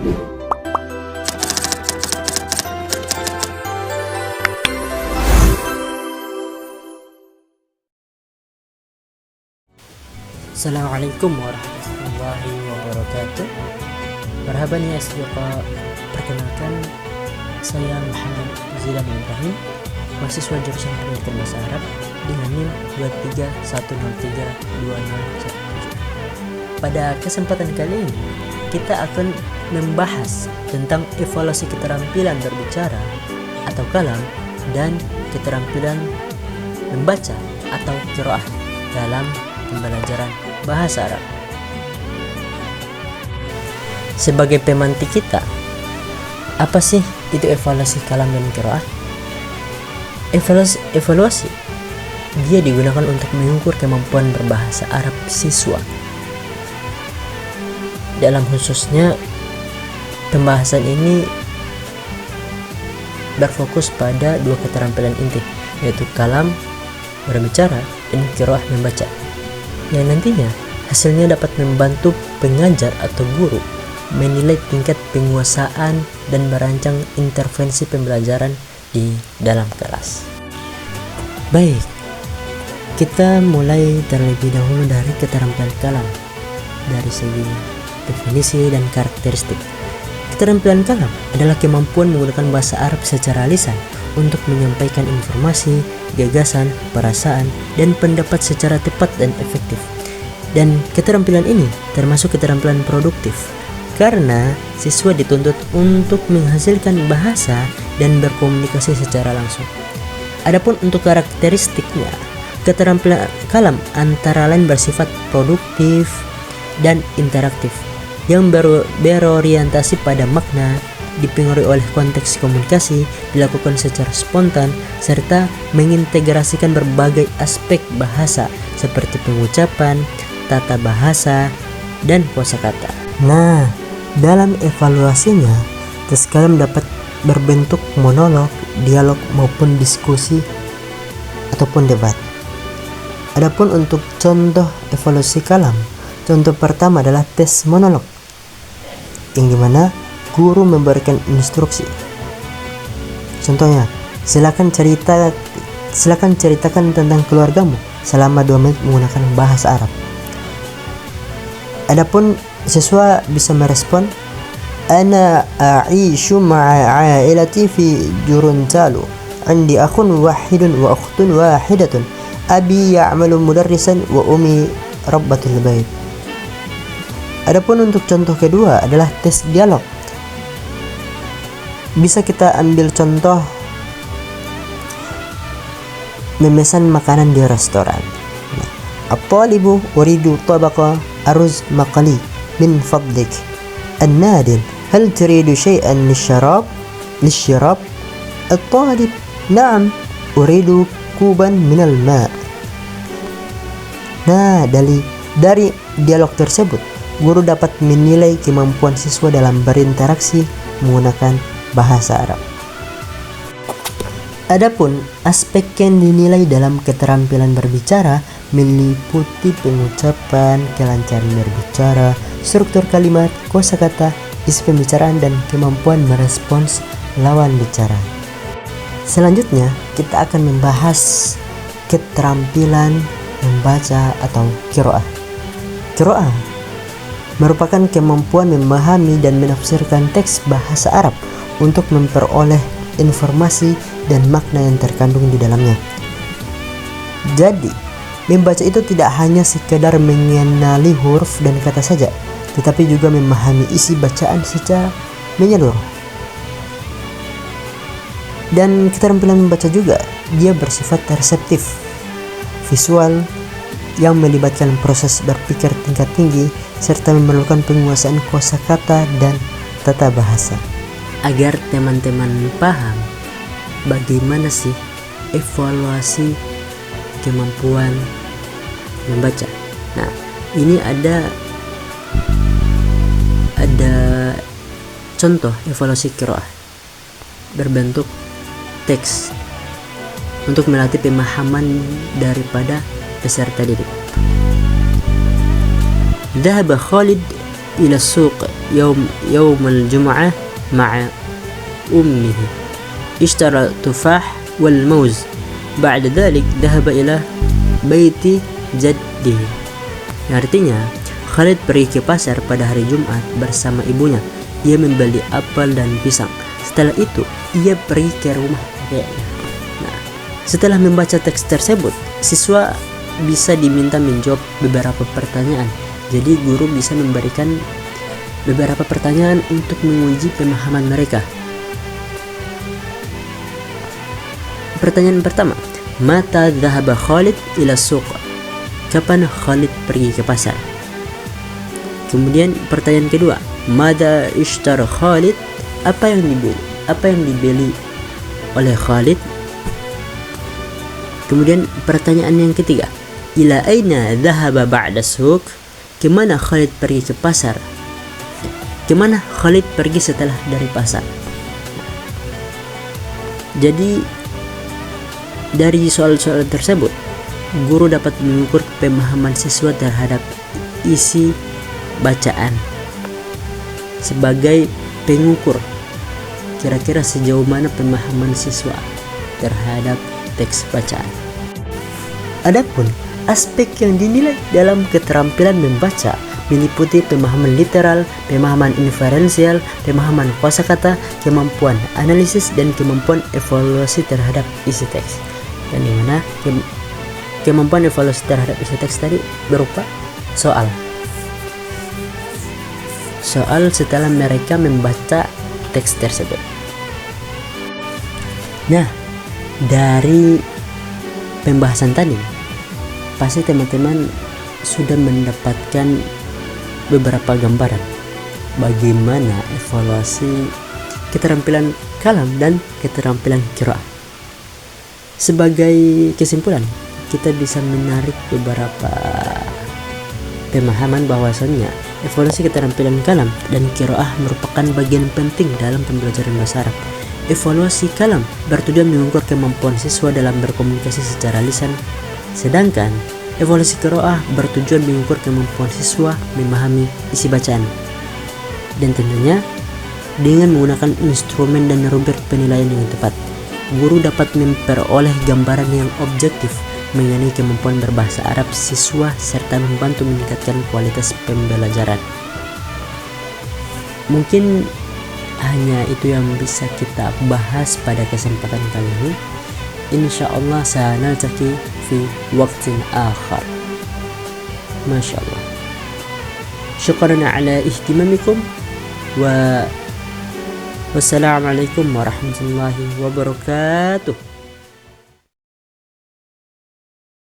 Assalamualaikum warahmatullahi wabarakatuh. Marhaban ya asdiqa. Perkenalkan, saya Muhammad Zidan Ibrahim, mahasiswa jurusan Pendidikan Bahasa Arab dengan NIM 23103207. Pada kesempatan kali ini kita akan membahas tentang evaluasi keterampilan berbicara atau kalam dan keterampilan membaca atau qiraah dalam pembelajaran bahasa Arab. Sebagai pemantik kita, apa sih itu evaluasi kalam dan qiraah? Evaluasi dia digunakan untuk mengukur kemampuan berbahasa Arab siswa. Dalam khususnya pembahasan ini berfokus pada dua keterampilan inti, yaitu kalam berbicara dan qiraah membaca, yang nantinya hasilnya dapat membantu pengajar atau guru menilai tingkat penguasaan dan merancang intervensi pembelajaran di dalam kelas. Baik, kita mulai terlebih dahulu dari keterampilan kalam dari segi definisi dan karakteristik. Keterampilan kalam adalah kemampuan menggunakan bahasa Arab secara lisan untuk menyampaikan informasi, gagasan, perasaan, dan pendapat secara tepat dan efektif. Dan keterampilan ini termasuk keterampilan produktif, karena siswa dituntut untuk menghasilkan bahasa dan berkomunikasi secara langsung. Adapun untuk karakteristiknya, keterampilan kalam antara lain bersifat produktif dan interaktif, yang berorientasi pada makna, dipengaruhi oleh konteks komunikasi, dilakukan secara spontan, serta mengintegrasikan berbagai aspek bahasa seperti pengucapan, tata bahasa, dan kosakata. Nah, dalam evaluasinya, tes kalam dapat berbentuk monolog, dialog, maupun diskusi ataupun debat. Adapun untuk contoh evaluasi kalam, contoh pertama adalah tes monolog, yang dimana guru memberikan instruksi. Contohnya, silakan ceritakan tentang keluargamu selama 2 menit menggunakan bahasa Arab. Adapun siswa bisa merespon, ana a'ishu ma'a 'ailati fi Gorontalo. 'Indi akhun wahidun wa ukhtun wahidatun. Abi ya'malu mudarrisan wa ummi rabbatul bait. Adapun untuk contoh kedua adalah tes dialog. Bisa kita ambil contoh memesan makanan di restoran. At-talibu uridu tabaqa aruz maqali min fadlik. An-nadin hal turidu syai'an lisyarab? At-talib na'am uridu kuban minal ma'. Nah, dari dialog tersebut, guru dapat menilai kemampuan siswa dalam berinteraksi menggunakan bahasa Arab. Adapun aspek yang dinilai dalam keterampilan berbicara meliputi pengucapan, kelancaran berbicara, struktur kalimat, kosakata, isi pembicaraan, dan kemampuan merespons lawan bicara. Selanjutnya, kita akan membahas keterampilan membaca atau qiraah. Qiraah merupakan kemampuan memahami dan menafsirkan teks bahasa Arab untuk memperoleh informasi dan makna yang terkandung di dalamnya. Jadi, membaca itu tidak hanya sekedar mengenali huruf dan kata saja, tetapi juga memahami isi bacaan secara menyeluruh. Dan keterampilan membaca juga, dia bersifat reseptif, visual, yang melibatkan proses berpikir tingkat tinggi serta memerlukan penguasaan kosakata dan tata bahasa. Agar teman-teman paham bagaimana sih evaluasi kemampuan membaca. Nah, ini ada contoh evaluasi qiraah berbentuk teks untuk melatih pemahaman daripada peserta didik. Dhahaba Khalid إلى السوق يوم الجمعة مع أمه اشترى تفاح والموز بعد ذلك ذهب إلى بيت جده. Yang artinya Khalid pergi ke pasar pada hari Jumat bersama ibunya. Ia membeli apel dan pisang. Setelah itu ia pergi ke rumah kakeknya. Nah, setelah membaca teks tersebut, siswa bisa diminta menjawab beberapa pertanyaan. Jadi guru bisa memberikan beberapa pertanyaan untuk menguji pemahaman mereka. Pertanyaan pertama, mata dhahaba Khalid ila suq? Kapan Khalid pergi ke pasar? Kemudian pertanyaan kedua, mada ishtara Khalid? Apa yang dibeli oleh Khalid? Kemudian pertanyaan yang ketiga, ila aina dhahaba ba'da suq? Kemana Khalid pergi ke pasar? Kemana Khalid pergi setelah dari pasar? Jadi dari soal-soal tersebut, guru dapat mengukur pemahaman siswa terhadap isi bacaan sebagai pengukur kira-kira sejauh mana pemahaman siswa terhadap teks bacaan. Adapun aspek yang dinilai dalam keterampilan membaca meliputi pemahaman literal, pemahaman inferensial, pemahaman kosakata, kemampuan analisis, dan kemampuan evaluasi terhadap isi teks. Dan di mana kemampuan evaluasi terhadap isi teks tadi berupa soal setelah mereka membaca teks tersebut. Nah, dari pembahasan tadi pasti teman-teman sudah mendapatkan beberapa gambaran bagaimana evaluasi keterampilan kalam dan keterampilan qiraah. Sebagai kesimpulan, kita bisa menarik beberapa pemahaman bahwasannya evaluasi keterampilan kalam dan qiraah merupakan bagian penting dalam pembelajaran bahasa Arab. Evaluasi kalam bertujuan mengukur kemampuan siswa dalam berkomunikasi secara lisan, sedangkan evaluasi qiraah bertujuan mengukur kemampuan siswa memahami isi bacaan. Dan tentunya dengan menggunakan instrumen dan rubrik penilaian yang tepat, guru dapat memperoleh gambaran yang objektif mengenai kemampuan berbahasa Arab siswa serta membantu meningkatkan kualitas pembelajaran. Mungkin hanya itu yang bisa kita bahas pada kesempatan kali ini. Insyaallah sanaltaqi fi waqtin akhar. Masyaallah. Syukran ala ihtimamikum wassalamu alaikum warahmatullahi wabarakatuh.